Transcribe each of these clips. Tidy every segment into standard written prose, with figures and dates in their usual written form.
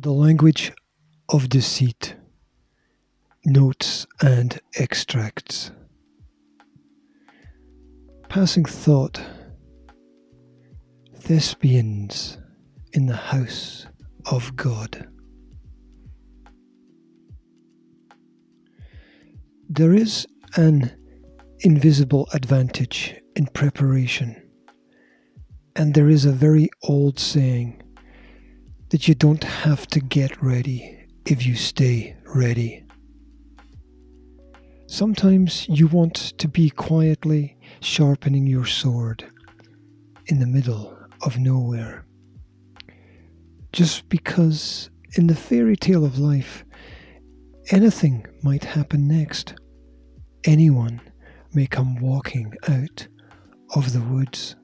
The language of deceit. Notes and extracts. Passing thought. Thespians in the house of God. There is an invisible advantage in preparation, and there is a very old saying that you don't have to get ready if you stay ready. Sometimes you want to be quietly sharpening your sword in the middle of nowhere. Just because in the fairy tale of life, anything might happen next. Anyone may come walking out of the woods.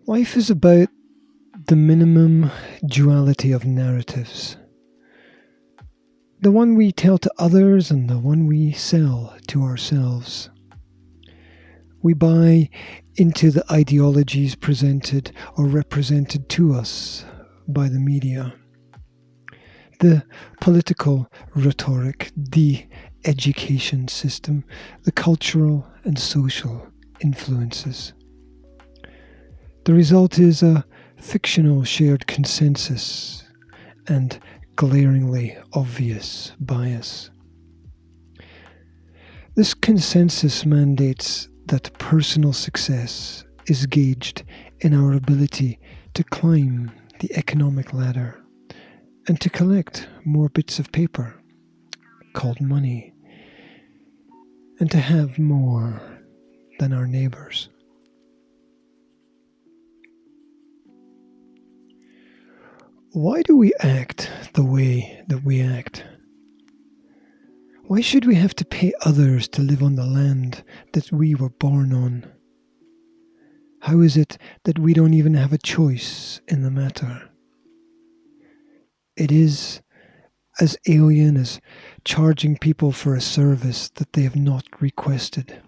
Life is about the minimum duality of narratives. The one we tell to others and the one we sell to ourselves. We buy into the ideologies presented or represented to us by the media. The political rhetoric, the education system, the cultural and social influences. The result is a fictional shared consensus and glaringly obvious bias. This consensus mandates that personal success is gauged in our ability to climb the economic ladder and to collect more bits of paper, called money, and to have more than our neighbours. Why do we act the way that we act? Why should we have to pay others to live on the land that we were born on? How is it that we don't even have a choice in the matter? It is as alien as charging people for a service that they have not requested.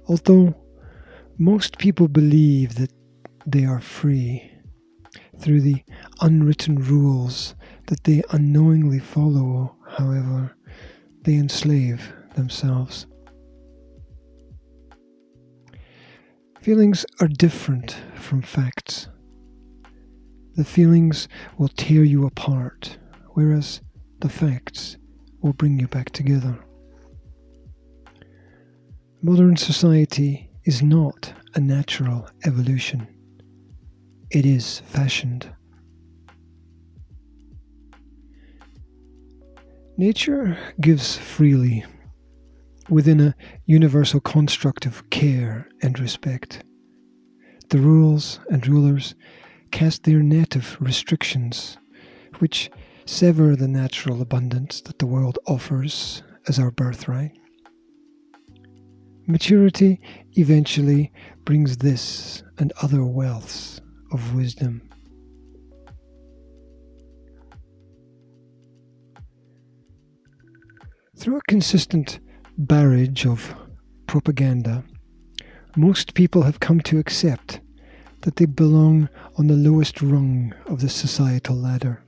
Although most people believe that they are free, through the unwritten rules that they unknowingly follow, however, they enslave themselves. Feelings are different from facts. The feelings will tear you apart, whereas the facts will bring you back together. Modern society is not a natural evolution. It is fashioned. Nature gives freely, within a universal construct of care and respect. The rules and rulers cast their net of restrictions, which sever the natural abundance that the world offers as our birthright. Maturity eventually brings this and other wealths of wisdom. Through a consistent barrage of propaganda, most people have come to accept that they belong on the lowest rung of the societal ladder.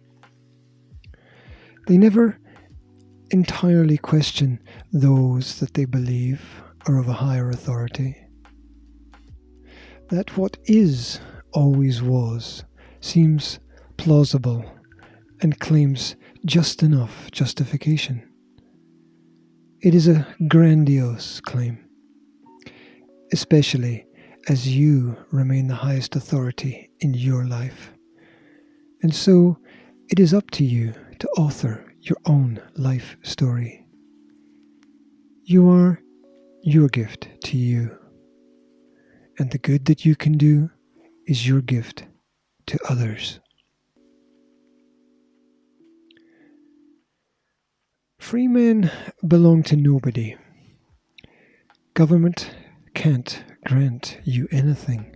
They never entirely question those that they believe are of a higher authority. That what is always was seems plausible and claims just enough justification. It is a grandiose claim, especially as you remain the highest authority in your life. And so it is up to you to author your own life story. You are your gift to you, and the good that you can do is your gift to others. Free men belong to nobody. Government can't grant you anything.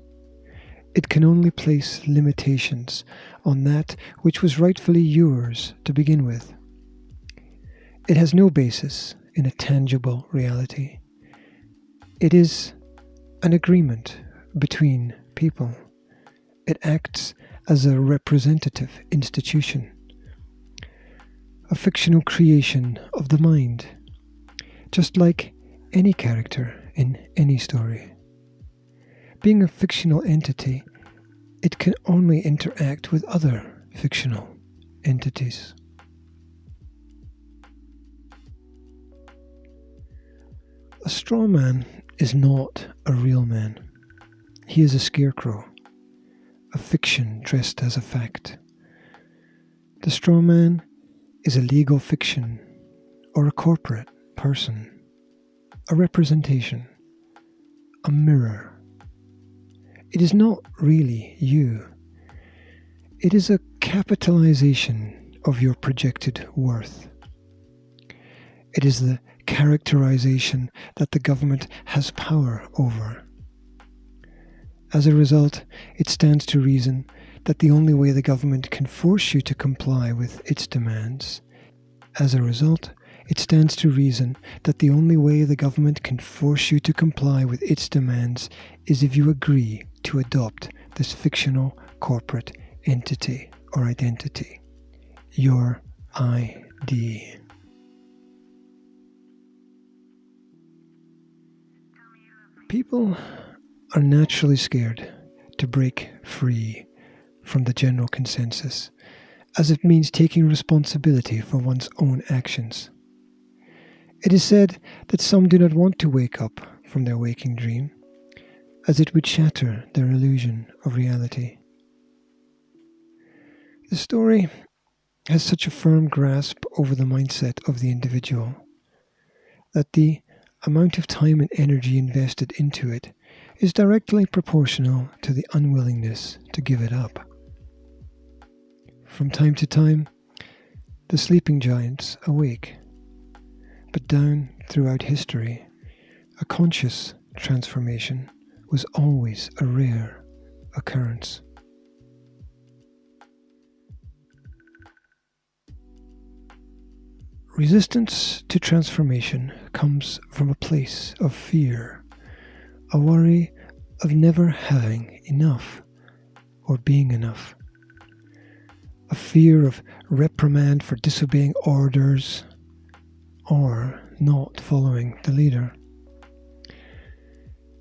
It can only place limitations on that which was rightfully yours to begin with. It has no basis in a tangible reality. It is an agreement between people. It acts as a representative institution, a fictional creation of the mind, just like any character in any story. Being a fictional entity, it can only interact with other fictional entities. A straw man is not a real man. He is a scarecrow, a fiction dressed as a fact. The straw man is a legal fiction or a corporate person, a representation, a mirror. It is not really you. It is a capitalization of your projected worth. It is the characterization that the government has power over. As a result, it stands to reason that the only way the government can force you to comply with its demands, is if you agree to adopt this fictional corporate entity or identity, your ID. People are naturally scared to break free from the general consensus, as it means taking responsibility for one's own actions. It is said that some do not want to wake up from their waking dream, as it would shatter their illusion of reality. The story has such a firm grasp over the mindset of the individual that the amount of time and energy invested into it is directly proportional to the unwillingness to give it up. From time to time, the sleeping giants awake, but down throughout history, a conscious transformation was always a rare occurrence. Resistance to transformation comes from a place of fear, a worry of never having enough or being enough, a fear of reprimand for disobeying orders or not following the leader.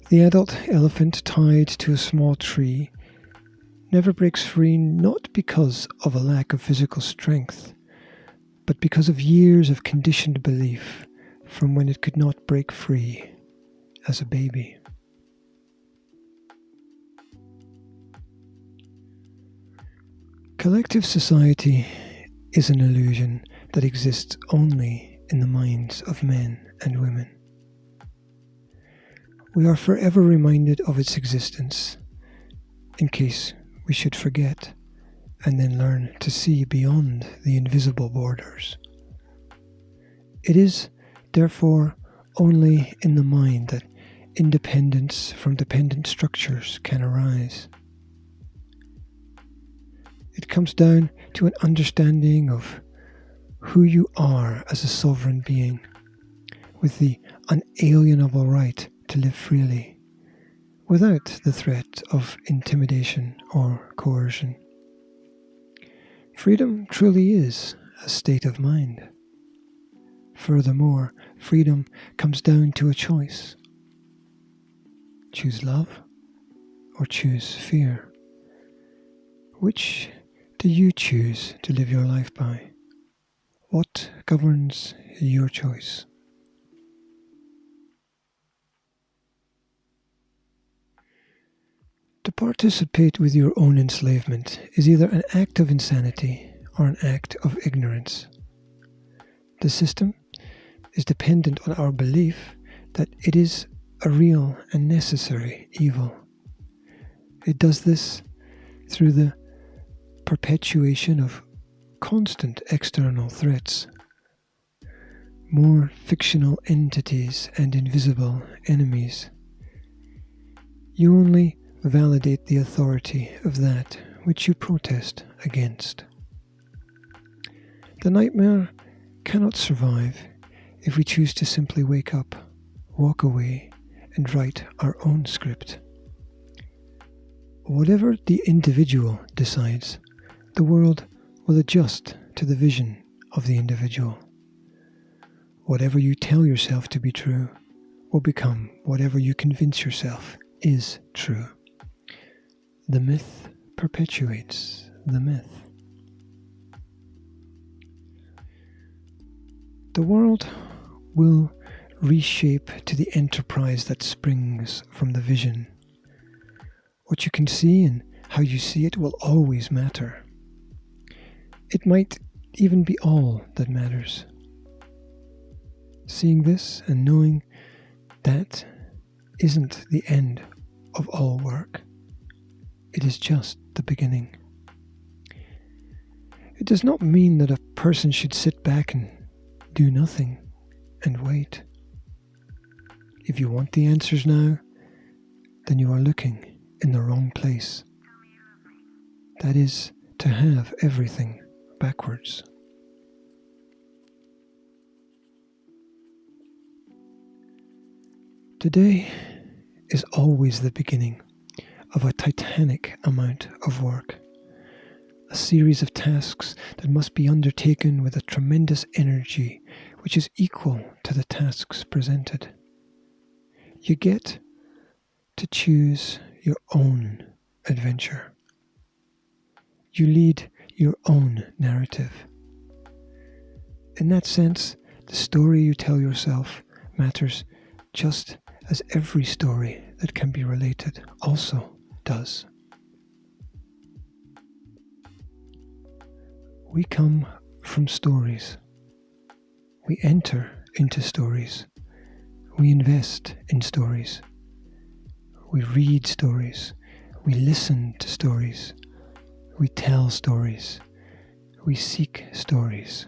The adult elephant tied to a small tree never breaks free, not because of a lack of physical strength, but because of years of conditioned belief from when it could not break free as a baby. Collective society is an illusion that exists only in the minds of men and women. We are forever reminded of its existence, in case we should forget, and then learn to see beyond the invisible borders. It is, therefore, only in the mind that independence from dependent structures can arise. It comes down to an understanding of who you are as a sovereign being, with the unalienable right to live freely, without the threat of intimidation or coercion. Freedom truly is a state of mind. Furthermore, freedom comes down to a choice. Choose love or choose fear. Which do you choose to live your life by? What governs your choice? To participate with your own enslavement is either an act of insanity or an act of ignorance. The system is dependent on our belief that it is a real and necessary evil. It does this through the perpetuation of constant external threats, more fictional entities and invisible enemies. You only validate the authority of that which you protest against. The nightmare cannot survive if we choose to simply wake up, walk away, and write our own script. Whatever the individual decides, the world will adjust to the vision of the individual. Whatever you tell yourself to be true will become whatever you convince yourself is true. The myth perpetuates the myth. The world will reshape to the enterprise that springs from the vision. What you can see and how you see it will always matter. It might even be all that matters. Seeing this and knowing that isn't the end of all work. It is just the beginning. It does not mean that a person should sit back and do nothing and wait. If you want the answers now, then you are looking in the wrong place. That is to have everything backwards. Today is always the beginning of a titanic amount of work, a series of tasks that must be undertaken with a tremendous energy which is equal to the tasks presented. You get to choose your own adventure. You lead your own narrative. In that sense, the story you tell yourself matters just as every story that can be related also does. We come from stories. We enter into stories. We invest in stories. We read stories. We listen to stories. We tell stories. We seek stories.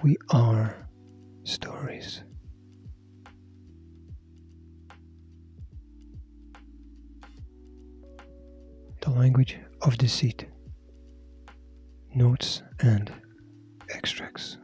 We are stories. The language of deceit. Notes and extracts.